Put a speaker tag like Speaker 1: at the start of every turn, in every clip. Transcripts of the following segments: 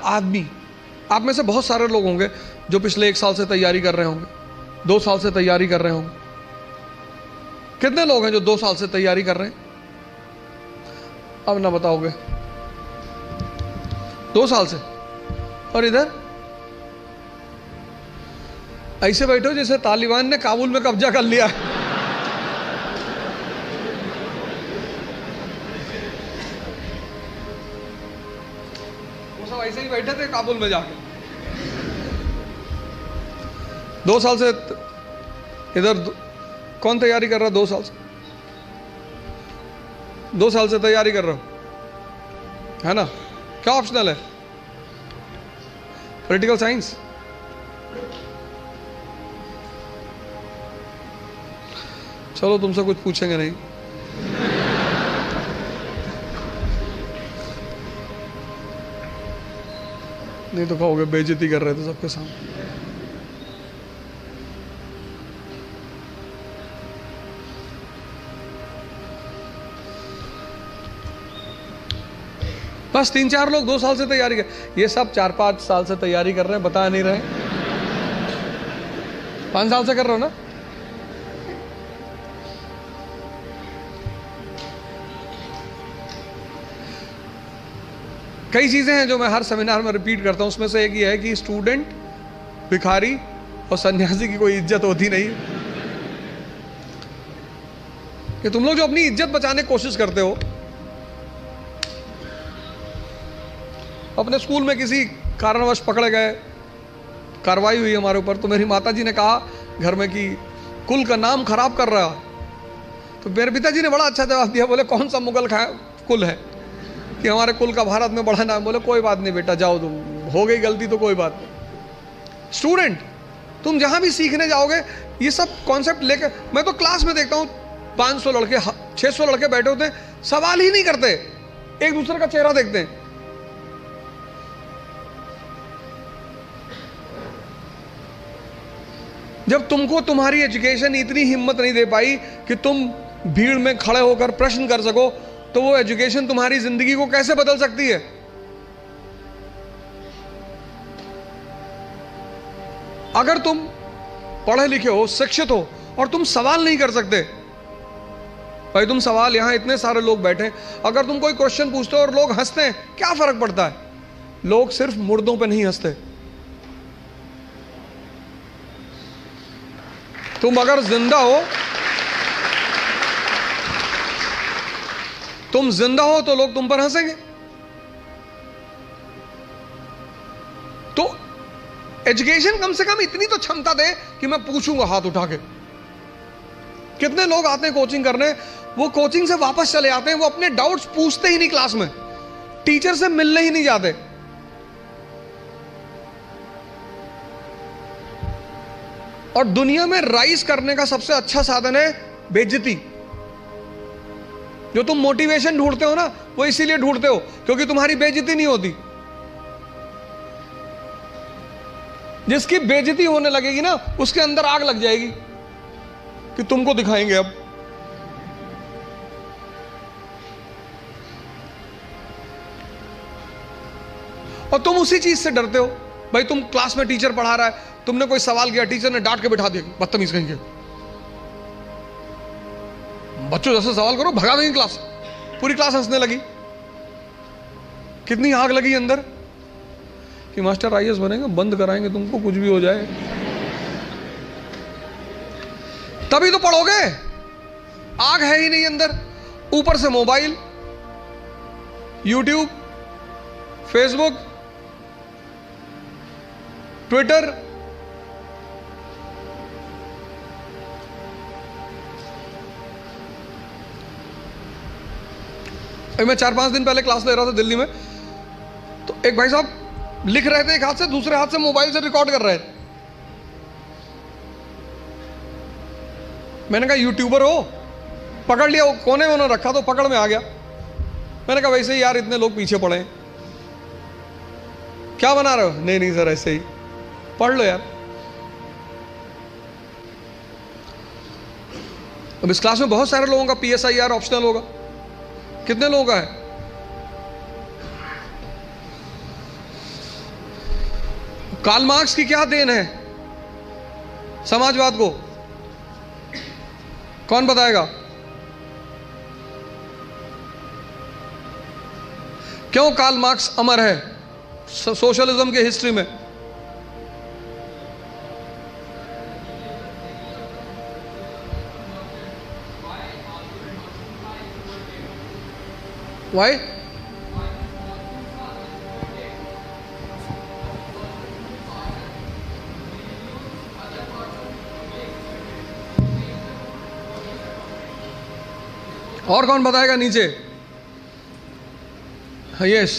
Speaker 1: आदमी, आप में से बहुत सारे लोग होंगे जो पिछले 1 साल से तैयारी कर रहे होंगे, 2 साल से तैयारी कर रहे होंगे। कितने लोग हैं जो 2 साल से तैयारी कर रहे हैं? अब ना बताओगे। 2 साल से। और इधर ऐसे बैठो जैसे तालिबान ने काबुल में कब्जा कर लिया। वो सब ऐसे ही बैठे थे काबुल में जाके। 2 साल से इधर कौन तैयारी कर रहा है? 2 साल से, 2 साल से तैयारी कर रहा हो, है ना? क्या ऑप्शनल है? Political science. चलो तुमसे कुछ पूछेंगे नहीं। नहीं तो कहोगे बेइज्जती कर रहे थे सबके सामने। बस 3-4 लोग 2 साल से तैयारी कर, ये सब 4-5 साल से तैयारी कर रहे हैं, बता नहीं रहे। 5 साल से कर रहे हो ना? कई चीजें हैं जो मैं हर सेमिनार में रिपीट करता हूं, उसमें से एक ये है कि स्टूडेंट, भिखारी और सन्यासी की कोई इज्जत होती नहीं। कि तुम लोग जो अपनी इज्जत बचाने की कोशिश करते हो, अपने स्कूल में किसी कारणवश पकड़े गए, कार्रवाई हुई हमारे ऊपर, तो मेरी माताजी ने कहा घर में कि कुल का नाम खराब कर रहा। तो मेरे पिताजी ने बड़ा अच्छा जवाब दिया, बोले कौन सा मुगल कुल है कि हमारे कुल का भारत में बड़ा नाम। बोले कोई बात नहीं बेटा, जाओ, तुम हो गई गलती तो कोई बात नहीं। स्टूडेंट, तुम जहां भी सीखने जाओगे ये सब कॉन्सेप्ट लेकर, मैं तो क्लास में देखता हूं 500 लड़के 600 लड़के बैठे होते हैं, सवाल ही नहीं करते, एक दूसरे का चेहरा देखते हैं। जब तुमको तुम्हारी एजुकेशन इतनी हिम्मत नहीं दे पाई कि तुम भीड़ में खड़े होकर प्रश्न कर सको, तो वो एजुकेशन तुम्हारी जिंदगी को कैसे बदल सकती है? अगर तुम पढ़े लिखे हो, शिक्षित हो और तुम सवाल नहीं कर सकते, भाई तुम सवाल, यहां इतने सारे लोग बैठे, अगर तुम कोई क्वेश्चन पूछते हो और लोग हंसते हैं, क्या फर्क पड़ता है? लोग सिर्फ मुर्दों पे नहीं हंसते। तुम अगर जिंदा हो, तुम जिंदा हो तो लोग तुम पर हंसेंगे। तो एजुकेशन कम से कम इतनी तो क्षमता दे कि मैं पूछूंगा हाथ उठा के। कितने लोग आते हैं कोचिंग करने, वो कोचिंग से वापस चले आते हैं, वो अपने डाउट्स पूछते ही नहीं क्लास में, टीचर से मिलने ही नहीं जाते। और दुनिया में राइज करने का सबसे अच्छा साधन है बेइज्जती। जो तुम मोटिवेशन ढूंढते हो ना, वो इसीलिए ढूंढते हो क्योंकि तुम्हारी बेइज्जती नहीं होती। जिसकी बेइज्जती होने लगेगी ना, उसके अंदर आग लग जाएगी कि तुमको दिखाएंगे अब। और तुम उसी चीज से डरते हो। भाई तुम क्लास में टीचर पढ़ा रहा है, तुमने कोई सवाल किया, टीचर ने डांट के बिठा दिया, बदतमीज कहेंगे, बच्चों जैसे सवाल करो, भगा देंगे क्लास। पूरी क्लास हंसने लगी। कितनी आग लगी अंदर कि मास्टर आईएएस बनेंगे, बंद कराएंगे तुमको, कुछ भी हो जाए। तभी तो पढ़ोगे, आग है ही नहीं अंदर। ऊपर से मोबाइल, यूट्यूब, फेसबुक, ट्विटर, मैं 4-5 दिन पहले क्लास ले रहा था दिल्ली में, तो एक भाई साहब लिख रहे थे एक हाथ से, दूसरे हाथ से मोबाइल से रिकॉर्ड कर रहे थे। मैंने कहा यूट्यूबर हो? पकड़ लिया, वो कोने में उन्होंने रखा तो पकड़ में आ गया। मैंने कहा वैसे ही यार इतने लोग पीछे पड़े हैं, क्या बना रहे हो? नहीं नहीं सर ऐसे ही, पढ़ लो यार। अब इस क्लास में बहुत सारे लोगों का PSIR ऑप्शनल होगा। कितने लोगों का है? कार्ल मार्क्स की क्या देन है समाजवाद को? कौन बताएगा? क्यों कार्ल मार्क्स अमर है सोशलिज्म के हिस्ट्री में? वाई? और कौन बताएगा नीचे? Yes,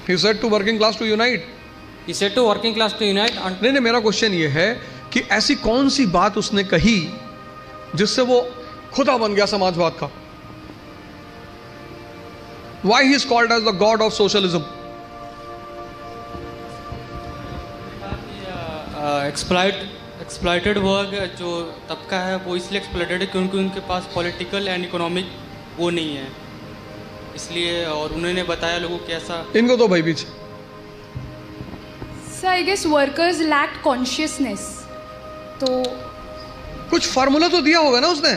Speaker 1: he said to working class to unite.
Speaker 2: He said to working class to unite. And
Speaker 1: नहीं, मेरा क्वेश्चन ये है कि ऐसी कौन सी बात उसने कही जिससे वो खुदा बन गया समाजवाद का? Why he is called as the god of socialism?
Speaker 2: Exploited वर्ग जो तबका है वो इसलिए एक्सप्लॉइटेड है क्योंकि उनके पास पॉलिटिकल एंड इकोनॉमिक वो नहीं है, इसलिए। और उन्होंने बताया लोगों को कैसा।
Speaker 1: इनको तो भाई पीछे।
Speaker 3: Sir I guess workers lack consciousness, तो
Speaker 1: कुछ फार्मूला तो दिया होगा ना उसने?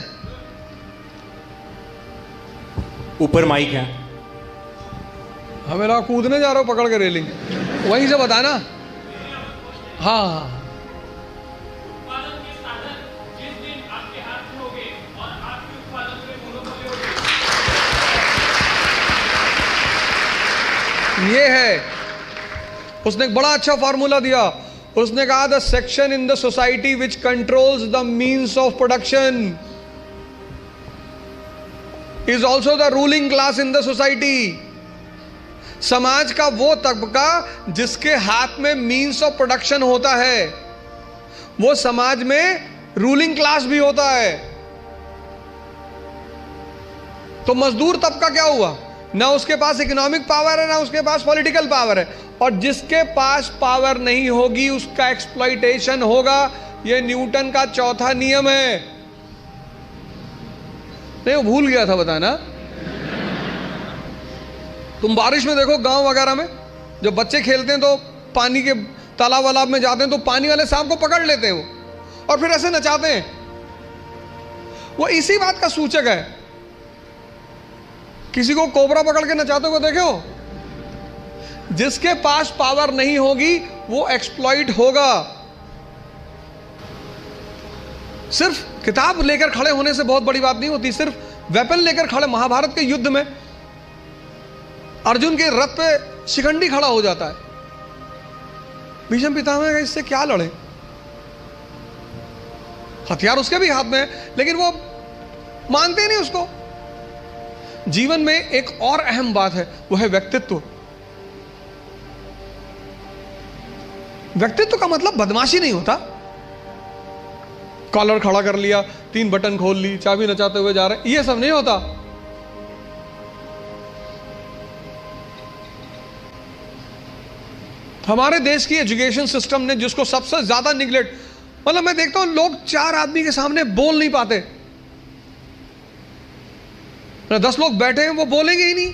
Speaker 4: ऊपर माइक है।
Speaker 1: हाँ, मेरा कूदने जा रहा हूँ पकड़ के रेलिंग, वहीं से बताना। हाँ, ये है। उसने एक बड़ा अच्छा फार्मूला दिया। उसने कहा the section in the society which controls the means of production is also the ruling class in the society. समाज का वो तबका जिसके हाथ में मीन्स ऑफ प्रोडक्शन होता है वो समाज में रूलिंग क्लास भी होता है। तो मजदूर तबका क्या हुआ? ना उसके पास इकोनॉमिक पावर है, ना उसके पास पॉलिटिकल पावर है, और जिसके पास पावर नहीं होगी उसका एक्सप्लॉइटेशन होगा। यह न्यूटन का चौथा नियम है। नहीं, वो भूल गया था बताना। तुम बारिश में देखो गांव वगैरह में जब बच्चे खेलते हैं तो पानी के तालाब वालाब में जाते हैं तो पानी वाले सांप को पकड़ लेते हैं वो, और फिर ऐसे नचाते हैं। वो इसी बात का सूचक है। किसी को कोबरा पकड़ के नचाते हुए देखे हो? जिसके पास पावर नहीं होगी वो एक्सप्लॉइट होगा। सिर्फ किताब लेकर खड़े होने से बहुत बड़ी बात नहीं होती। सिर्फ वेपन लेकर खड़े, महाभारत के युद्ध में अर्जुन के रथ पे शिखंडी खड़ा हो जाता है। भीष्म पितामह का इससे क्या लड़े? हथियार उसके भी हाथ में है, लेकिन वो मानते नहीं उसको। जीवन में एक और अहम बात है, वो है व्यक्तित्व। व्यक्तित्व का मतलब बदमाशी नहीं होता। कॉलर खड़ा कर लिया, 3 बटन खोल ली, चाबी नचाते हुए जा रहे, ये सब नहीं होता। हमारे देश की एजुकेशन सिस्टम ने जिसको सबसे ज्यादा निगलेक्ट, मतलब मैं देखता हूं लोग 4 आदमी के सामने बोल नहीं पाते। 10 लोग बैठे हैं वो बोलेंगे ही नहीं।